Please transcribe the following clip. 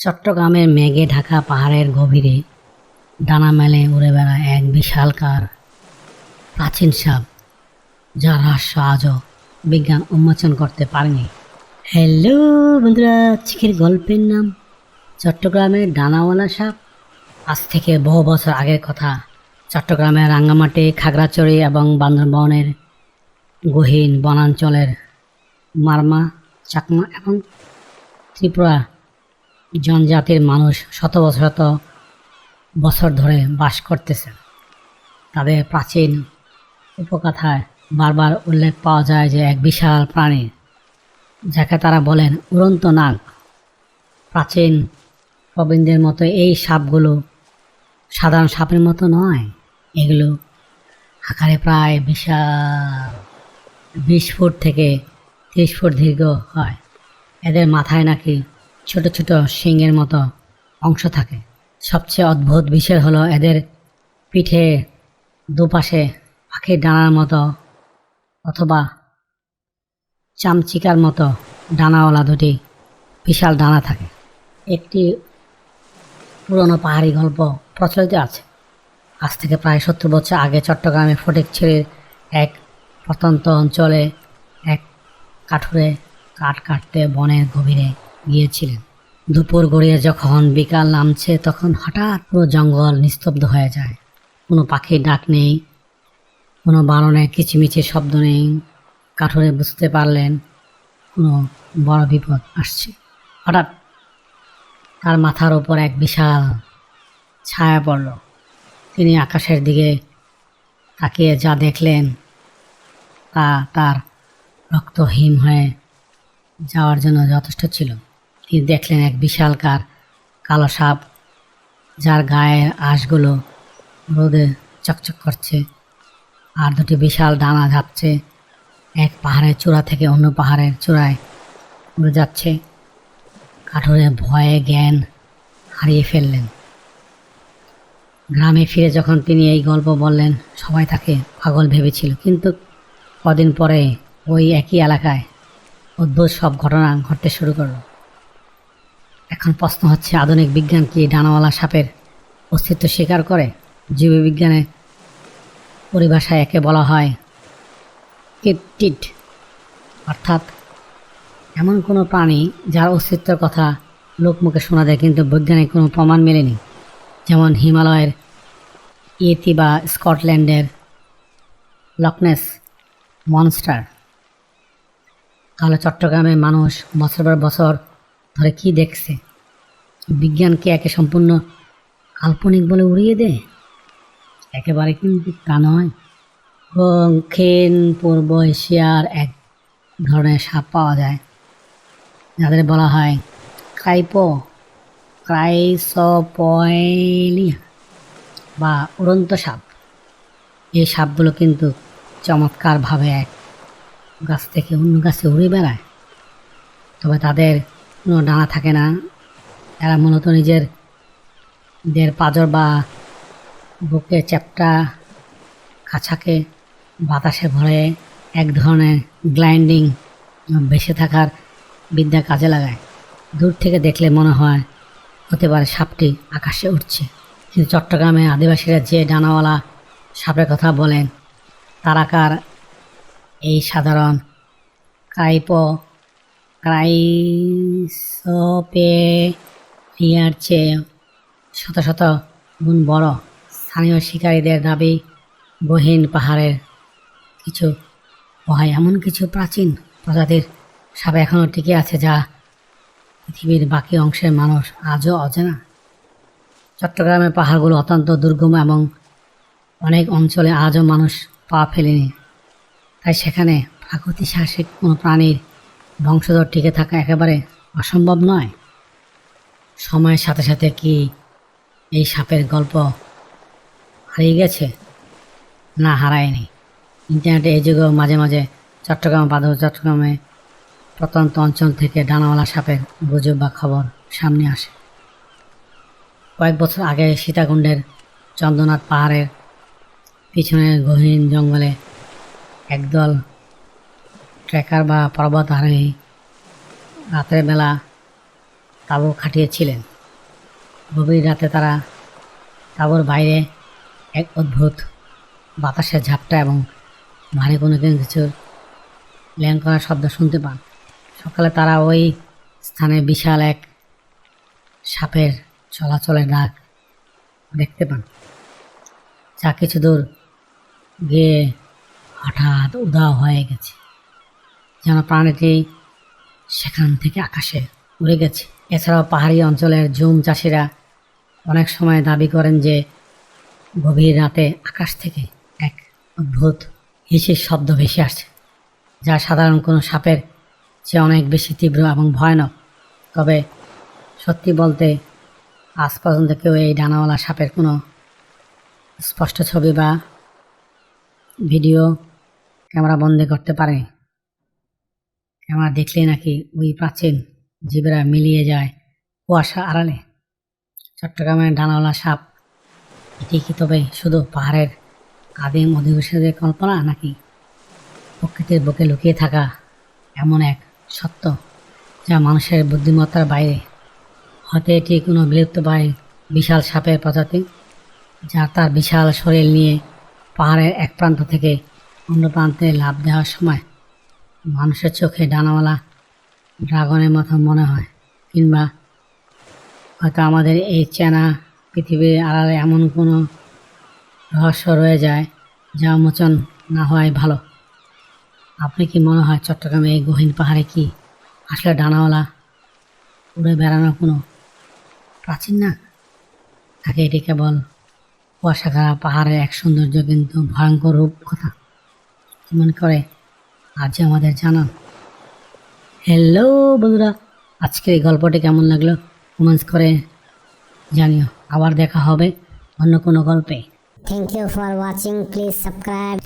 চট্টগ্রামের মেঘে ঢাকা পাহাড়ের গভীরে ডানা মেলে উড়ে বেড়ায় এক বিশালকার প্রাচীন সাপ, যার রহস্য আজও বিজ্ঞান উন্মোচন করতে পারেনি। হ্যালো বন্ধুরা, আজকের গল্পের নাম চট্টগ্রামের ডানাওয়ালা সাপ। আজ থেকে বহু বছর আগের কথা। চট্টগ্রামের রাঙ্গামাটি, খাগড়াছড়ি এবং বান্দরবনের গহীন বনাঞ্চলের মারমা, চাকমা এবং ত্রিপুরা জনজাতির মানুষ শত বছর ধরে বাস করতেছে। তাদের প্রাচীন উপকথায় বারবার উল্লেখ পাওয়া যায় যে এক বিশাল প্রাণী, যাকে তারা বলেন উড়ন্ত নাগ। প্রাচীন প্রবীণদের মতো এই সাপগুলো সাধারণ সাপের মতো নয়। এগুলো আকারে প্রায় বিশাল 20 ফুট থেকে 30 ফুট দীর্ঘ হয়। এদের মাথায় নাকি ছোট ছোট শিংয়ের মতো অংশ থাকে। সবচেয়ে অদ্ভুত বিষয় হলো এদের পিঠে দুপাশে পাখির ডানার মতো অথবা চামচিকার মতো ডানাওয়ালা দুটি বিশাল ডানা থাকে। একটি পুরনো পাহাড়ি গল্প প্রচলিত আছে। আজ থেকে প্রায় 70 বছর আগে চট্টগ্রামে ফটিকছড়ির এক প্রত্যন্ত অঞ্চলে এক কাঠুরে কাঠ কাটতে বনের গভীরে গিয়েছিলেন। দুপুর গড়িয়ে যখন বিকাল নামছে, তখন হঠাৎ পুরো জঙ্গল নিস্তব্ধ হয়ে যায়। কোনো পাখির ডাক নেই, কোনো বারণের কিচিমিচির শব্দ নেই। কাঠুরে বুঝতে পারলেন কোনো বড় বিপদ আসছে। হঠাৎ তার মাথার ওপর এক বিশাল ছায়া পড়ল। তিনি আকাশের দিকে তাকিয়ে যা দেখলেন তা তার রক্ত হিম হয়ে যাওয়ার জন্য যথেষ্ট ছিল। তিনি দেখলেন এক বিশালকার কালো সাপ, যার গায়ের আঁশগুলো রোদে চকচক করছে, আর দুটি বিশাল ডানা ঝাপছে। এক পাহাড়ের চূড়া থেকে অন্য পাহাড়ের চূড়ায় উড়ে যাচ্ছে। কাঠুরে ভয়ে জ্ঞান হারিয়ে ফেললেন। গ্রামে ফিরে যখন তিনি এই গল্প বললেন, সবাই তাকে পাগল ভেবেছিল। কিন্তু কদিন পরে ওই একই এলাকায় অদ্ভুত সব ঘটনা ঘটতে শুরু করলো। এখন প্রশ্ন হচ্ছে, আধুনিক বিজ্ঞান কি ডানাওয়ালা সাপের অস্তিত্ব স্বীকার করে? জীববিজ্ঞানের পরিভাষায় একে বলা হয় ক্রিপ্টিড, অর্থাৎ এমন কোনো প্রাণী যার অস্তিত্বের কথা লোকমুখে শোনা যায় কিন্তু বৈজ্ঞানিক কোনো প্রমাণ মেলেনি। যেমন হিমালয়ের ইয়েতি বা স্কটল্যান্ডের লকনেস মনস্টার। তাহলে চট্টগ্রামের মানুষ বছর পর বছর ধরে কি দেখছে? বিজ্ঞানকে একে সম্পূর্ণ কাল্পনিক বলে উড়িয়ে দেয়? একেবারে কিন্তু তা নয়। দক্ষিণ পূর্ব এশিয়ার এক ধরনের সাপ পাওয়া যায়, যাদের বলা হয় ক্রাইসোপয়েলিয়া বা উড়ন্ত সাপ। এই সাপগুলো কিন্তু চমৎকারভাবে এক গাছ থেকে অন্য গাছে উড়ে বেড়ায়, তবে তাদের কোনো ডানা থাকে না। এরা মূলত নিজেদের পাঁজর বা বুকে চ্যাপ্টা খাঁচাকে বাতাসে ভরে এক ধরনের গ্লাইডিং ভেসে থাকার বিদ্যা কাজে লাগায়। দূর থেকে দেখলে মনে হয় হতে পারে সাপটি আকাশে উঠছে, কিন্তু চট্টগ্রামের আদিবাসীরা যে ডানাওয়ালা সাপের কথা বলেন, তারাকার এই সাধারণ ক্রাইসোপেলিয়ার চেয়ে শত শত গুণ বড়। স্থানীয় শিকারীদের দাবি, গহীন পাহাড়ের কিছু গুহায় এমন কিছু প্রাচীন প্রজাতির সাপ এখনও টিকে আছে, যা পৃথিবীর বাকি অংশের মানুষ আজও অজানা। চট্টগ্রামের পাহাড়গুলো অত্যন্ত দুর্গম এবং অনেক অঞ্চলে আজও মানুষ পা ফেলেনি। তাই সেখানে প্রাগৈতিহাসিক কোনো প্রাণীর বংশধর টিকে থাকা একেবারে অসম্ভব নয়। সময়ের সাথে সাথে কি এই সাপের গল্প হারিয়ে গেছে? না, হারায়নি। ইন্টারনেটে এই যুগেও মাঝে মাঝে চট্টগ্রামে প্রত্যন্ত অঞ্চল থেকে ডানাওয়ালা সাপের গুজব বা খবর সামনে আসে। কয়েক বছর আগে সীতাকুণ্ডের চন্দ্রনাথ পাহাড়ের পিছনের গহীন জঙ্গলে একদল ট্রেকার বা পর্বত আরোহী রাতের বেলা তাঁবু খাটিয়েছিলেন। গভীর রাতে তারা তাঁবুর বাইরে এক অদ্ভুত বাতাসের ঝাপটা এবং ভারী কোনো কিছুর ল্যাং করার শব্দ শুনতে পান। সকালে তারা ওই স্থানে বিশাল এক সাপের চলাচলের দাগ দেখতে পান, যা কিছু দূর গিয়ে হঠাৎ উধাও হয়ে গেছে, যেন প্রাণীটি সেখান থেকে আকাশে উড়ে গেছে। এছাড়াও পাহাড়ি অঞ্চলের জুম চাষিরা অনেক সময় দাবি করেন যে গভীর রাতে আকাশ থেকে এক অদ্ভুত হিসের শব্দ ভেসে আসছে, যা সাধারণ কোনো সাপের চেয়ে অনেক বেশি তীব্র এবং ভয়ানক। তবে সত্যি বলতে আজ পর্যন্ত কেউ এই ডানাওয়ালা সাপের কোনো স্পষ্ট ছবি বা ভিডিও ক্যামেরা বন্দি করতে পারেনি। ক্যামেরা দেখলেই নাকি ওই প্রাচীন জীবেরা মিলিয়ে যায় কুয়াশা আড়ালে। চট্টগ্রামের ডানাওয়ালা সাপ, এটি কি তবে শুধু পাহাড়ের আদিম অধিবাসীদের কল্পনা, নাকি প্রকৃতির বুকে লুকিয়ে থাকা এমন এক সত্য যা মানুষের বুদ্ধিমত্তার বাইরে? হয়তো এটি কোনো বিলুপ্তপ্রায় বিশাল সাপের প্রজাতি, যা তার বিশাল শরীর নিয়ে পাহাড়ের এক প্রান্ত থেকে অন্য প্রান্তে লাফ দেওয়ার সময় মানুষের চোখে ডানাওয়ালা ড্রাগনের মতো মনে হয়। কিংবা হয়তো আমাদের এই চেনা পৃথিবীর আড়ালে এমন কোনো রহস্য রয়ে যায় যা উন্মোচন না হওয়াই ভালো। আপনি কি মনে হয় চট্টগ্রামে এই গহীন পাহাড়ে কি আসলে ডানাওয়ালা উড়ে বেড়ানো কোনো প্রাচীন না, নাকি এটি কেবল কুয়াশাঘেরা পাহাড়ের এক সৌন্দর্য কিন্তু ভয়ঙ্কর রূপ কথা? কি মনে করে আজ আমাদের জানান। হ্যালো বন্ধুরা, আজকের এই গল্পটি কেমন লাগলো কমেন্টস করে জানিও। আবার দেখা হবে অন্য কোনো গল্পে। Thank you for watching. Please subscribe.